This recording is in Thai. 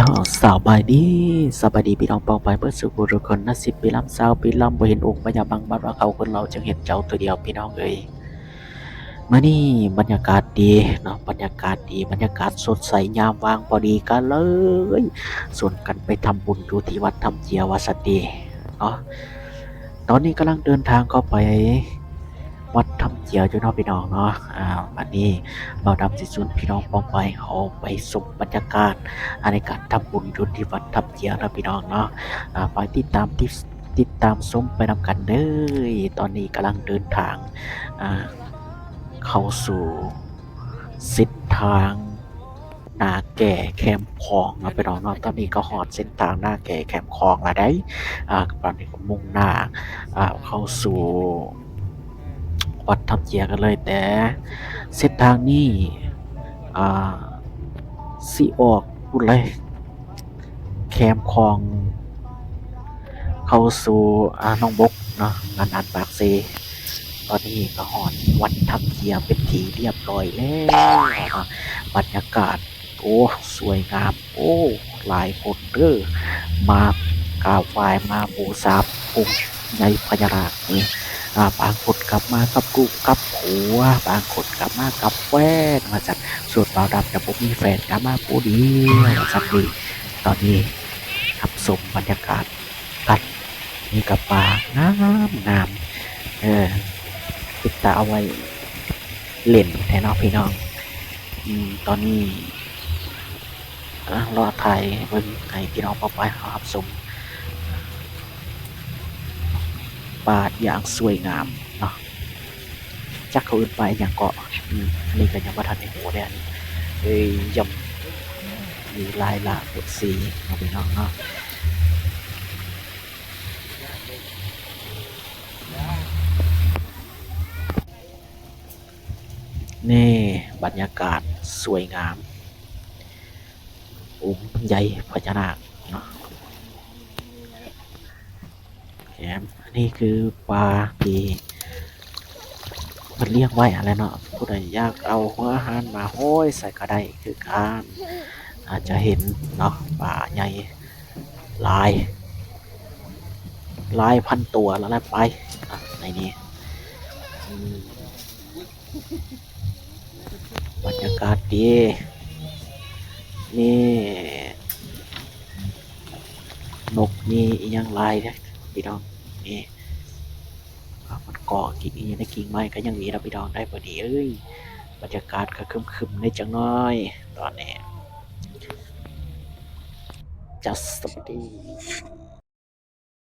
เจ้าสบายดีพี่น้องปองไปเพื่อสู่บุรุษคนนะสิบปีลำสาวปีลำบ่เห็นองค์พญาบังบัดว่าเขาคนเราจึงเห็นเจ้าตัวเดียวพี่น้องเอ้ยมื้อนี้บรรยากาศดีเนาะบรรยากาศดีบรรยากาศสดใสยามว่างพอดีกันเลยส่วนกันไปทำบุญอยู่ที่วัดถ้ำเจียวาสันดีเนาะตอนนี้กำลังเดินทางเข้าไปวัดถ้ำเจียวอยู่เนาะพี่น้องเนาะวันนี้เราดำสิสุนพี่น้องปองไปเขาไปชมบรรยากาศในการทำบุญอยู่ที่วัดถ้ำเจียวนะพี่น้องเนาะไปติดตามชมไปนำกันเด้อตอนนี้กำลังเดินทางอ่าเข้าสู่เส้นทางนาแก่แคมป์คลองนะพี่น้องเนาะตอนนี้ก็ฮอดเส้นทางนาแก่แคมป์คลองแล้วได้ตอนนี้ก็มุ่งหน้าเข้าสู่วัดถ้ำเจียวกันเลยแต่เส้นทางนี้อ่าสิออกพุ่นเลยแคมป์คลองเข้าสู่หนองบกเนาะลานปากเซตอนนี้ก็ฮอดวัดถ้ำเจียวเป็นที่เรียบร้อยแล้วบรรยากาศโอ้สวยงามโอ้หลายคนเด้อมากราบไหว้มาบูชาองค์ใหญ่พญานาคนี่บางคนกลับมากับลูกกับผัวบางคนกลับมากับแฟนว่าจั่นส่วนบ่าวดำจะบ่มีแฟนกลับมาผู้เดียวว่าจั่นนี่ตอนนี้รับชมบรรยากาศกันนี่ก็ป่างามติดตาเอาไว้เล่นแท้เนาะพี่น้องตอนนี้รอถ่ายเบิ่งให้พี่น้องปองไปเขารับชมป่าอย่างสวยงามเนาะจักเขาอื่นไปหยังก็อันนี้ก็ยังบ่ทันได้ฮู้เด้อันนี้ย่ำมีลายหลากสีเนาะพี่น้องเนาะนี่บรรยากาศสวยงามองค์ใหญ่พญานาคเนาะแถมอันนี้คือปลาที่มันเลี้ยงไว้อะไรเนาะผู้ใดอยากเอาหัวอาหารมาโห้อยใส่ก็ได้คือการอาจจะเห็นเนาะปลาใหญ่หลายพันตัวแล้วแหละไปในนี้บรรยากาศดีนี่นกนี่อีหยังหลายเด้อพี่น้องนี่มันเกาะกิ่งอีในกิ่งไม้ก็ยังมีนะพี่น้องได้พอดีบรรยากาศก็ครึมๆในจังน้อยตอนนี้จัสดี